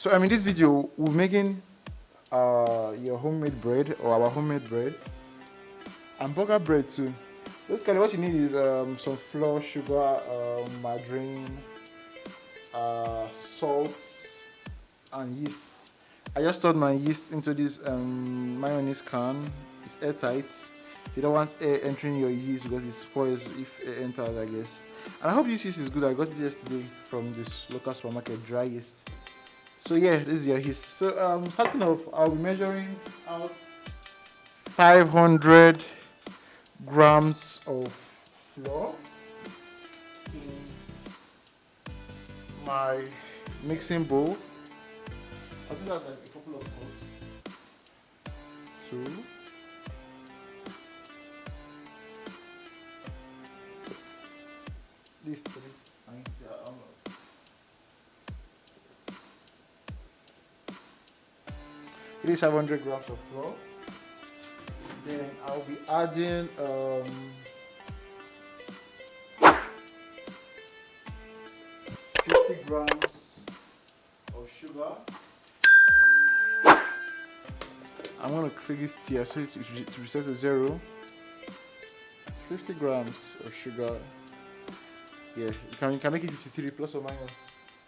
So in this video, we're making your homemade bread or our homemade bread and burger bread too. Basically, what you need is some flour, sugar, margarine, salt, and yeast. I just stored my yeast into this mayonnaise can. It's airtight. You don't want air entering your yeast because it spoils if air enters, I guess. And I hope this yeast is good. I got it yesterday from this local supermarket, dry yeast. So yeah, this is your yeast. So starting off, I'll be measuring out 500 grams of flour in my mixing bowl. I think that's like a couple of cups. 2. These 3. I need to see how much. It is 500 grams of flour. Then I'll be adding 50 grams of sugar. I'm going to click this here so to reset to 0. 50 grams of sugar. Yeah, you can make it 53 plus or minus,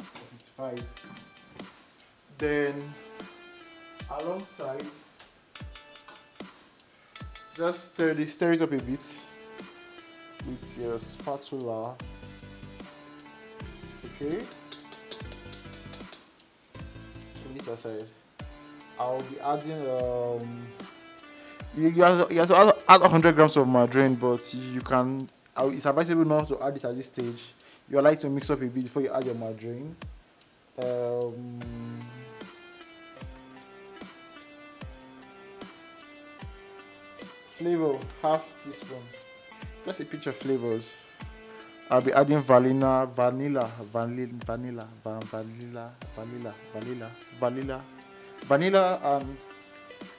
or 55. Then alongside, just stir it up a bit with your spatula. Okay. So this aside, I'll be adding you have to add 100 grams of margarine, but you can. It's advisable not to add it at this stage. You like to mix up a bit before you add your margarine. Flavor, half teaspoon. Just a pinch of flavors. I'll be adding vanilla, and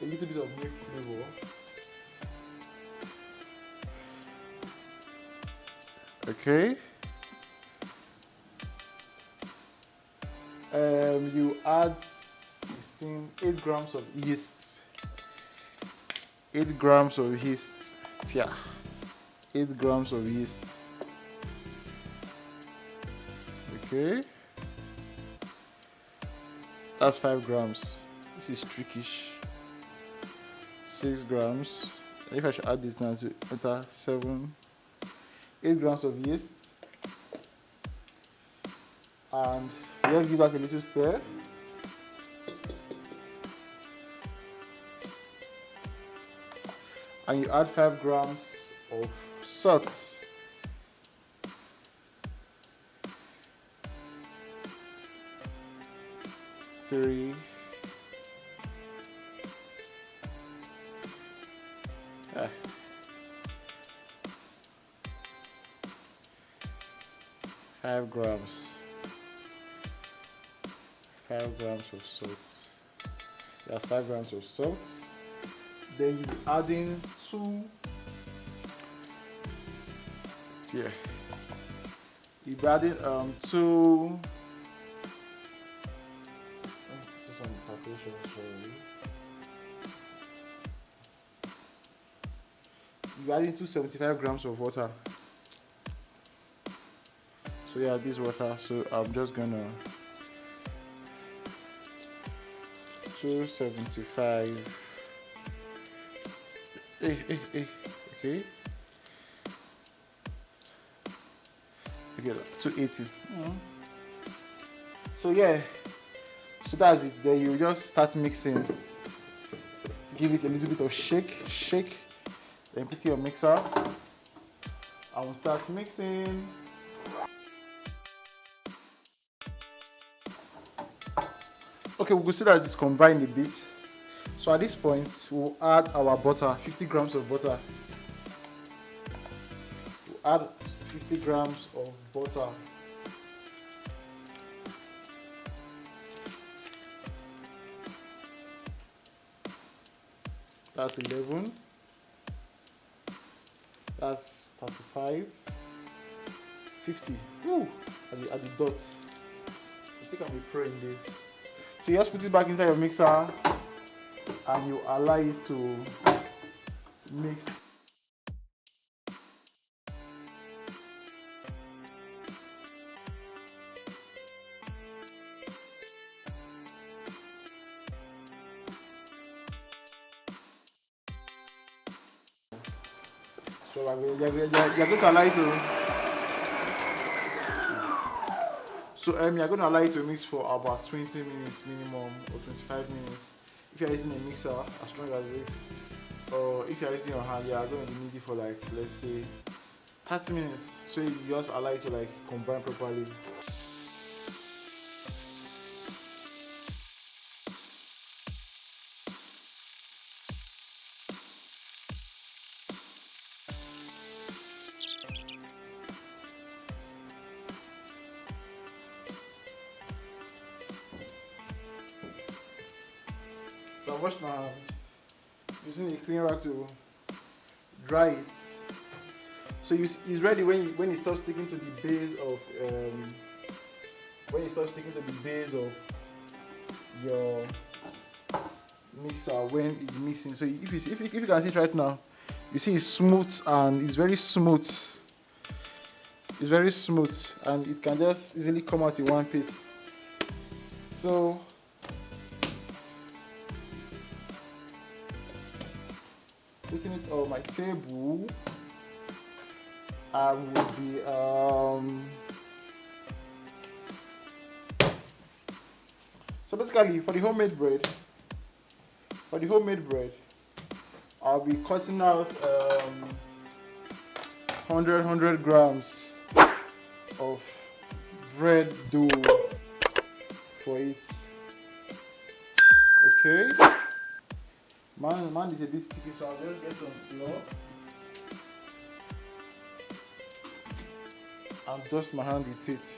a little bit of milk flavor. Okay. You add 8 grams of yeast. 8 grams of yeast. Yeah. 8 grams of yeast. Okay. That's 5 grams. This is trickish. 6 grams. If I should add this now to enter 7. 8 grams of yeast. And just give that a little stir. And you add 5 grams of salt. Three. Ah. 5 grams. 5 grams of salt. That's 5 grams of salt. Then you'll be adding 2. Yeah. You'll be adding 2. You're adding 275 grams of water. So yeah, this water. So I'm just gonna 275. Okay. Okay, 280. So yeah, so that's it. Then you just start mixing. Give it a little bit of shake. Then put your mixer. I will start mixing. Okay, we will see that it's combined a bit. So at this point, we'll add our butter, 50 grams of butter. We'll add 50 grams of butter. That's 11. That's 35. 50. Woo! At the dot. I think I'll be praying this. So you just put it back inside your mixer and you allow it to mix. So you're going to allow it to. So you're going to allow it to mix for about 20 minutes minimum or 25 minutes. If you're using a mixer as strong as this, or if you're using your hand, you're going to need it for like, let's say 30 minutes. So you just allow it to like combine properly. So I washed my hand using a clean rag to dry it. So it's ready when it starts sticking to the base of your mixer when it's mixing. So if you can see it right now, you see it's smooth and it's very smooth. It's very smooth and it can just easily come out in one piece. So putting it on my table, I will be so basically for the homemade bread, I'll be cutting out 100 grams of bread dough for it. Okay. Mine is a bit sticky, so I'll just get some flour and dust my hand with it.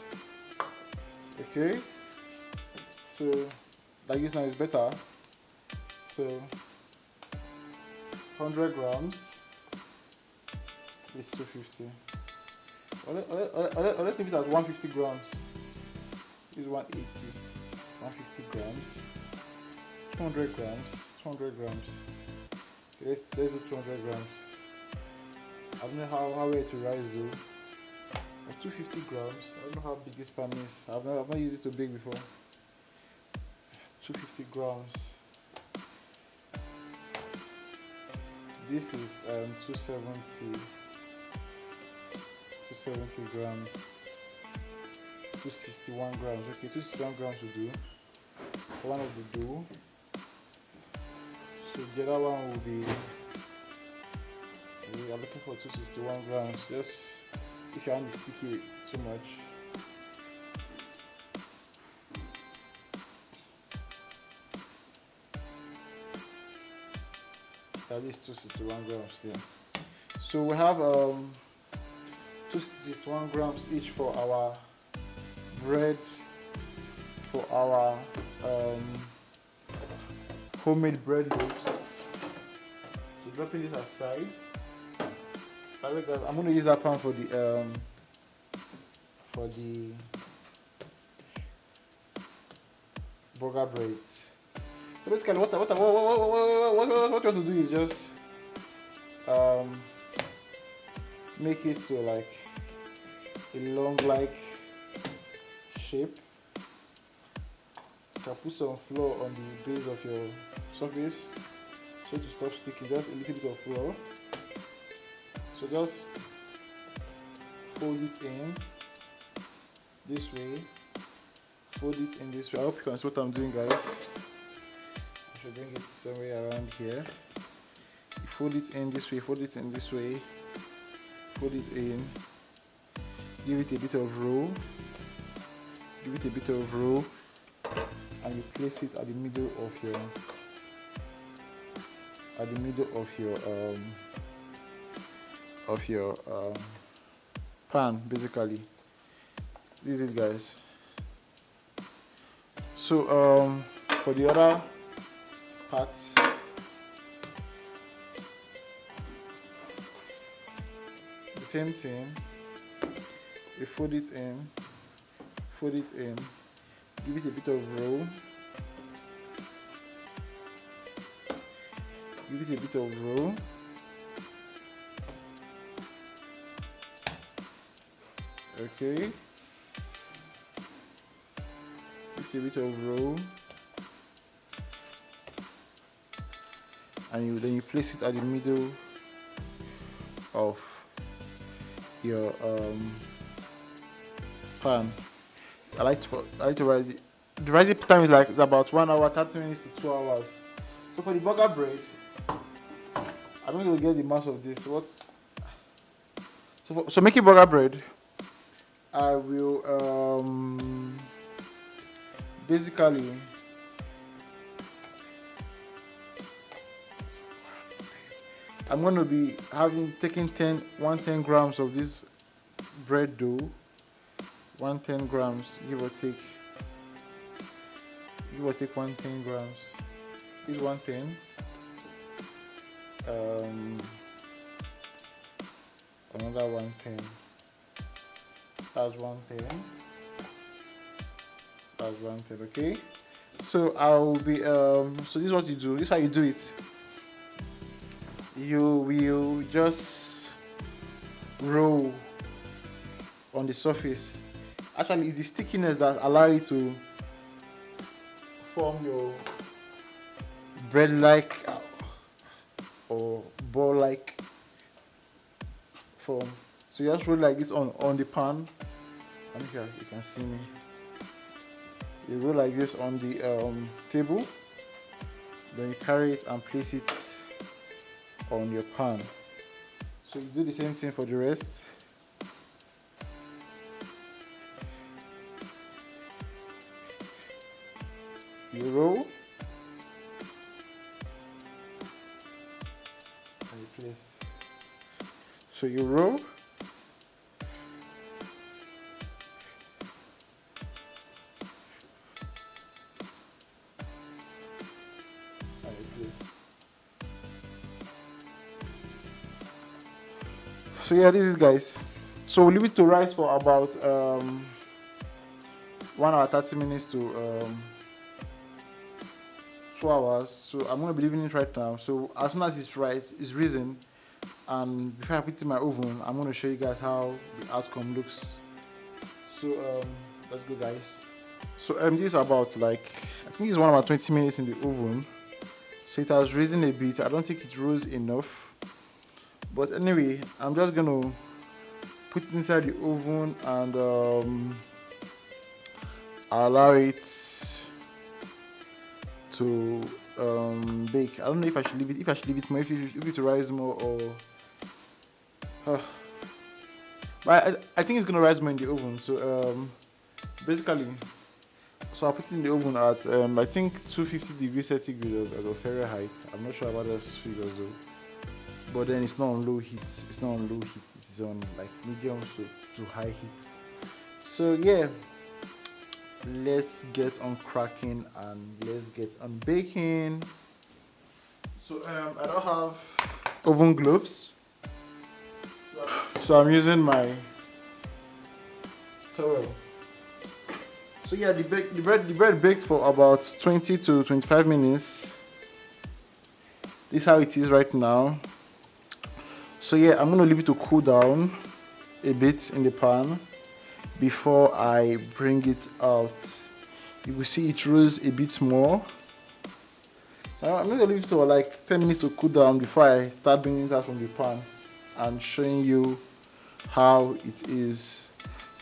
Okay, so like this now is better. So 100 grams is 250. Let's leave it at 150 grams. This is 180. 150 grams. 200 grams. 200 grams. Okay, let's do 200 grams. I don't know how well to rise though. 250 grams. I don't know how big this pan is. I've not used it to bake before. 250 grams. This is 270 grams. 261 grams. Okay, 261 grams will do. One of the dough. So the other one will be, we are looking for 261 grams. Just if your hand is sticky too much. At least 261 grams there. So we have 261 grams each for our bread, for our homemade bread loaves. So dropping this aside. I'm going to use that pan for the burger breads. So basically, what you want to do is just make it to like a long like shape. You can put some flour on the base of your surface so to stop sticking. Just a little bit of flour. So just fold it in this way. Fold it in this way. I hope you can see what I'm doing, guys. I should bring it somewhere around here. You fold it in this way. Fold it in this way. Fold it in. Give it a bit of roll. Give it a bit of roll, and you place it at the middle of your pan. Basically, this is it, guys. So for the other parts, the same thing. You fold it in, give it a bit of roll, Give it a bit of roll. Okay. Give it a bit of roll. And then you place it at the middle of your pan. I like to rise it. The rising time is like, it's about 1 hour, 30 minutes to 2 hours. So for the burger bread, I don't really get the mass of this. So making burger bread, I will basically I'm going to be taking 110 grams of this bread dough, 110 grams, give or take 110 grams. This is 110. Another 110. That's 110. That's 110. Okay. So I'll be so this is what you do. This is how you do it. You will just roll on the surface. Actually, it's the stickiness that allows you to form your bread-like or ball-like form. So you just roll like this on the pan. I don't know if you can see me. You roll like this on the table. Then you carry it and place it on your pan. So you do the same thing for the rest. You roll and you place. So you roll and you place. So yeah, this is, guys. So we'll leave it to rise for about 1 hour 30 minutes to 2 hours. So I'm gonna be leaving it right now. So as soon as it's risen, and before I put it in my oven, I'm gonna show you guys how the outcome looks. So let's go, guys. So this is about, like, I think it's 1 hour 20 minutes in the oven. So it has risen a bit. I don't think it rose enough. But anyway, I'm just gonna put it inside the oven and allow it to bake. I don't know if I should leave it more, if it to rise more, or but I think it's gonna rise more in the oven. So basically, so I'll put it in the oven at I think 250 degrees centigrade or Fahrenheit. I'm not sure about those figures though. But then it's not on low heat. It's not on low heat. It's on like medium to high heat. So yeah, let's get on cracking and let's get on baking. So I don't have oven gloves, so I'm using my towel. So yeah, the bread baked for about 20 to 25 minutes. This is how it is right now. So yeah, I'm gonna leave it to cool down a bit in the pan before I bring it out. You will see it rose a bit more. I'm gonna leave it for like 10 minutes to cool down before I start bringing it out from the pan and showing you how it is.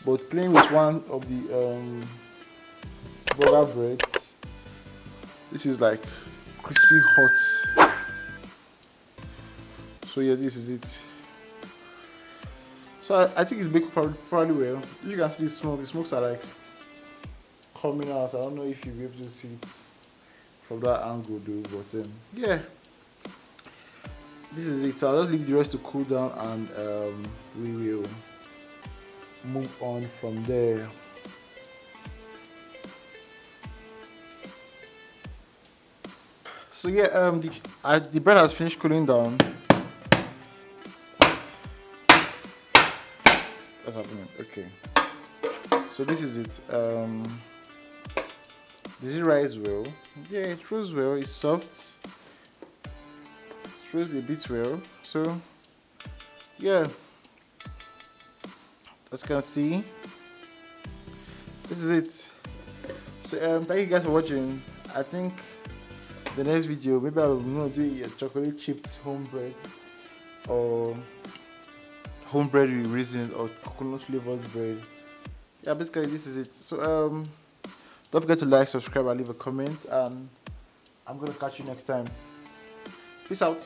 But playing with one of the burger breads, this is like crispy hot. So yeah, this is it. So I think it's baked probably well. You can see the smoke. The smokes are like coming out. I don't know if you'll be able to see it from that angle though, but yeah, this is it. So I'll just leave the rest to cool down and we will move on from there. So yeah, the bread has finished cooling down. What's happening? Okay. So this is it. Did it rise well? Yeah, it rose well. It's soft. froze a bit well. So yeah, as you can see, this is it. So thank you guys for watching. I think the next video maybe I'm gonna do a chocolate chipped homebread or homebread with raisins or coconut flavored bread. Yeah, basically this is it. So don't forget to like, subscribe, and leave a comment, and I'm gonna catch you next time. Peace out.